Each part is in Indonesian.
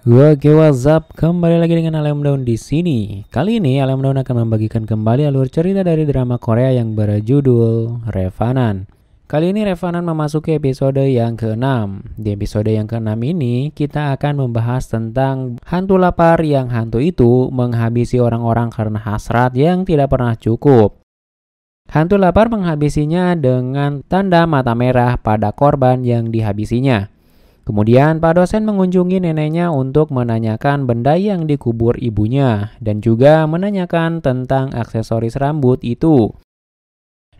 Oke, what's up? Kembali lagi dengan Alem Daun di sini. Kali ini Alem Daun akan membagikan kembali alur cerita dari drama Korea yang berjudul Revanan. Kali ini Revanan memasuki episode yang ke-6. Di episode yang ke-6 ini kita akan membahas tentang hantu lapar yang hantu itu menghabisi orang-orang karena hasrat yang tidak pernah cukup. Hantu lapar menghabisinya dengan tanda mata merah pada korban yang dihabisinya. Kemudian Pak dosen mengunjungi neneknya untuk menanyakan benda yang dikubur ibunya dan juga menanyakan tentang aksesoris rambut itu.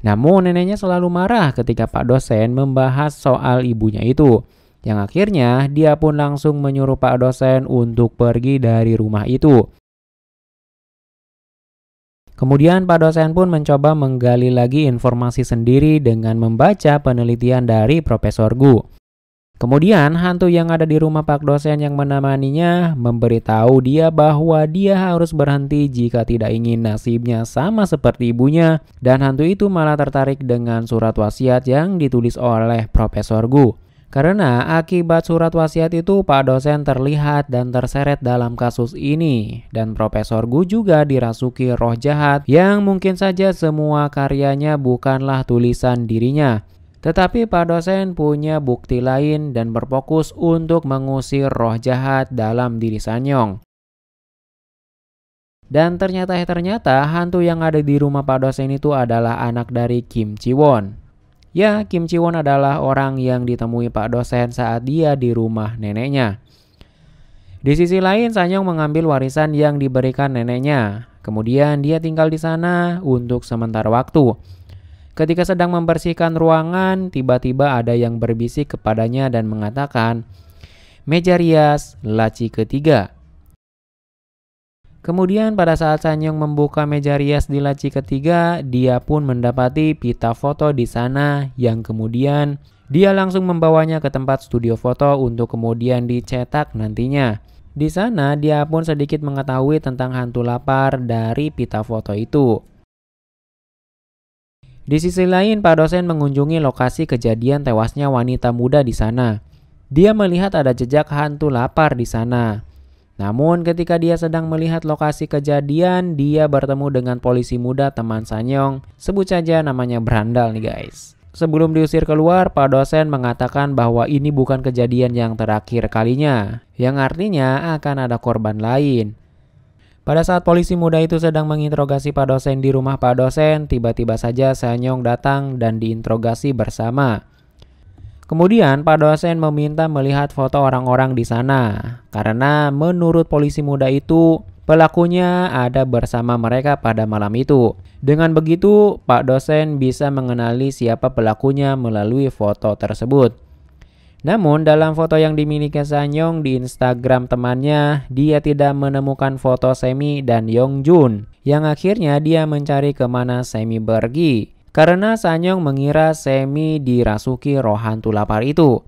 Namun neneknya selalu marah ketika Pak dosen membahas soal ibunya itu. Yang akhirnya dia pun langsung menyuruh Pak dosen untuk pergi dari rumah itu. Kemudian Pak dosen pun mencoba menggali lagi informasi sendiri dengan membaca penelitian dari Profesor Gu. Kemudian hantu yang ada di rumah Pak dosen yang menemaninya memberitahu dia bahwa dia harus berhenti jika tidak ingin nasibnya sama seperti ibunya, dan hantu itu malah tertarik dengan surat wasiat yang ditulis oleh Profesor Gu. Karena akibat surat wasiat itu Pak dosen terlihat dan terseret dalam kasus ini, dan Profesor Gu juga dirasuki roh jahat yang mungkin saja semua karyanya bukanlah tulisan dirinya. Tetapi Pak dosen punya bukti lain dan berfokus untuk mengusir roh jahat dalam diri Sanyong. Dan ternyata hantu yang ada di rumah Pak dosen itu adalah anak dari Kim Ji-won. Ya, Kim Ji-won adalah orang yang ditemui Pak dosen saat dia di rumah neneknya. Di sisi lain, Sanyong mengambil warisan yang diberikan neneknya. Kemudian dia tinggal di sana untuk sementara waktu. Ketika sedang membersihkan ruangan, tiba-tiba ada yang berbisik kepadanya dan mengatakan, "Meja rias, laci ketiga." Kemudian pada saat Sanyong membuka meja rias di laci ketiga, dia pun mendapati pita foto di sana yang kemudian dia langsung membawanya ke tempat studio foto untuk kemudian dicetak nantinya. Di sana dia pun sedikit mengetahui tentang hantu lapar dari pita foto itu. Di sisi lain, Pak dosen mengunjungi lokasi kejadian tewasnya wanita muda di sana. Dia melihat ada jejak hantu lapar di sana. Namun ketika dia sedang melihat lokasi kejadian, dia bertemu dengan polisi muda teman Sanyong. Sebut saja namanya Brandal nih guys. Sebelum diusir keluar, Pak dosen mengatakan bahwa ini bukan kejadian yang terakhir kalinya, yang artinya akan ada korban lain. Pada saat polisi muda itu sedang menginterogasi Pak dosen di rumah Pak dosen, tiba-tiba saja Sanyong datang dan diinterogasi bersama. Kemudian Pak dosen meminta melihat foto orang-orang di sana, karena menurut polisi muda itu, pelakunya ada bersama mereka pada malam itu. Dengan begitu, Pak dosen bisa mengenali siapa pelakunya melalui foto tersebut. Namun dalam foto yang dimiliki Sanyong di Instagram temannya, dia tidak menemukan foto Semi dan Yongjun, yang akhirnya dia mencari kemana Semi pergi, karena Sanyong mengira Semi dirasuki roh hantu lapar itu.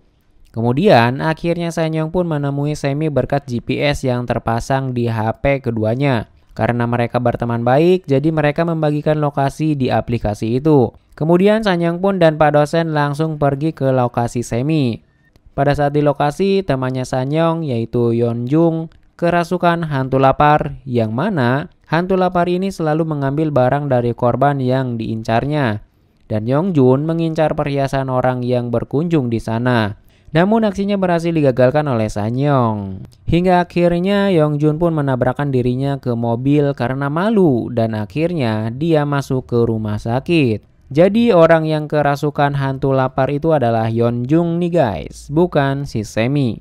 Kemudian akhirnya Sanyong pun menemui Semi berkat GPS yang terpasang di HP keduanya. Karena mereka berteman baik, jadi mereka membagikan lokasi di aplikasi itu. Kemudian Sanyong pun dan Pak dosen langsung pergi ke lokasi Semi. Pada saat di lokasi, temannya Sanyong yaitu Yeonjung kerasukan hantu lapar, yang mana hantu lapar ini selalu mengambil barang dari korban yang diincarnya. Dan Yeongjun mengincar perhiasan orang yang berkunjung di sana. Namun aksinya berhasil digagalkan oleh Sanyong. Hingga akhirnya Yeongjun pun menabrakkan dirinya ke mobil karena malu dan akhirnya dia masuk ke rumah sakit. Jadi orang yang kerasukan hantu lapar itu adalah Yeonjung nih guys, bukan si Semi.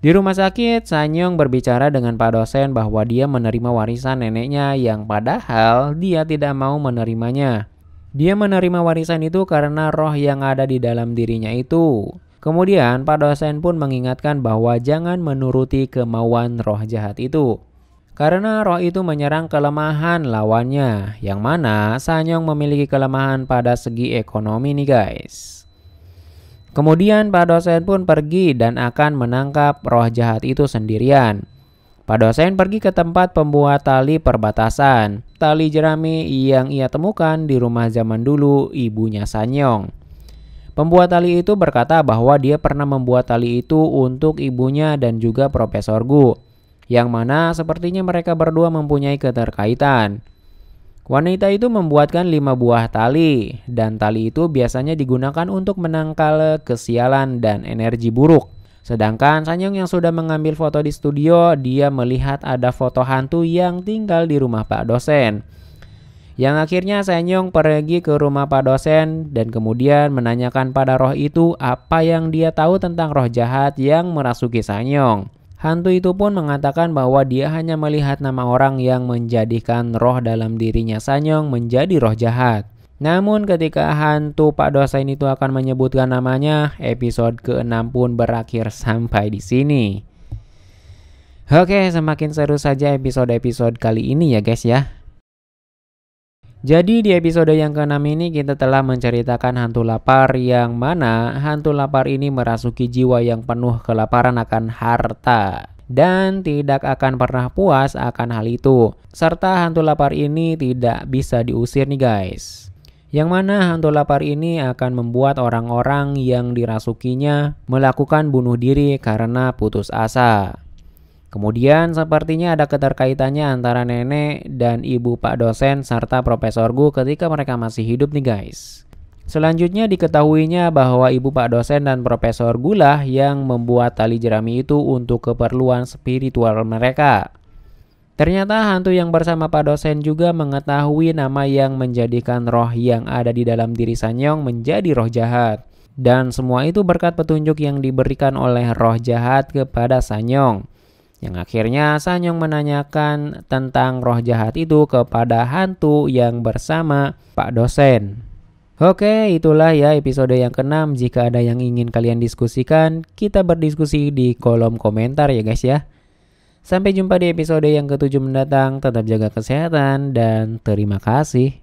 Di rumah sakit, Sanyong berbicara dengan Pak dosen bahwa dia menerima warisan neneknya yang padahal dia tidak mau menerimanya. Dia menerima warisan itu karena roh yang ada di dalam dirinya itu. Kemudian Pak dosen pun mengingatkan bahwa jangan menuruti kemauan roh jahat itu. Karena roh itu menyerang kelemahan lawannya, yang mana Sanyong memiliki kelemahan pada segi ekonomi nih guys. Kemudian Pak dosen pun pergi dan akan menangkap roh jahat itu sendirian. Pak dosen pergi ke tempat pembuat tali perbatasan, tali jerami yang ia temukan di rumah zaman dulu ibunya Sanyong. Pembuat tali itu berkata bahwa dia pernah membuat tali itu untuk ibunya dan juga Profesor Gu, yang mana sepertinya mereka berdua mempunyai keterkaitan. Wanita itu membuatkan 5 buah tali, dan tali itu biasanya digunakan untuk menangkal kesialan dan energi buruk. Sedangkan Sanyong yang sudah mengambil foto di studio, dia melihat ada foto hantu yang tinggal di rumah Pak dosen. Yang akhirnya Sanyong pergi ke rumah Pak dosen dan kemudian menanyakan pada roh itu apa yang dia tahu tentang roh jahat yang merasuki Sanyong. Hantu itu pun mengatakan bahwa dia hanya melihat nama orang yang menjadikan roh dalam dirinya Sanyong menjadi roh jahat. Namun ketika hantu Pak dosen itu akan menyebutkan namanya, episode ke-6 pun berakhir sampai di sini. Oke, semakin seru saja episode-episode kali ini ya guys ya. Jadi di episode yang ke-6 ini kita telah menceritakan hantu lapar yang mana hantu lapar ini merasuki jiwa yang penuh kelaparan akan harta dan tidak akan pernah puas akan hal itu. Serta hantu lapar ini tidak bisa diusir nih guys. Yang mana hantu lapar ini akan membuat orang-orang yang dirasukinya melakukan bunuh diri karena putus asa. Kemudian sepertinya ada keterkaitannya antara nenek dan ibu Pak dosen serta Profesor Gu ketika mereka masih hidup nih guys. Selanjutnya diketahuinya bahwa ibu Pak dosen dan Profesor Gu lah yang membuat tali jerami itu untuk keperluan spiritual mereka. Ternyata hantu yang bersama Pak dosen juga mengetahui nama yang menjadikan roh yang ada di dalam diri Sanyong menjadi roh jahat. Dan semua itu berkat petunjuk yang diberikan oleh roh jahat kepada Sanyong. Yang akhirnya Sanyong menanyakan tentang roh jahat itu kepada hantu yang bersama Pak dosen. Oke, itulah ya episode yang ke-6. Jika ada yang ingin kalian diskusikan, kita berdiskusi di kolom komentar ya guys ya. Sampai jumpa di episode yang ke-7 mendatang. Tetap jaga kesehatan dan terima kasih.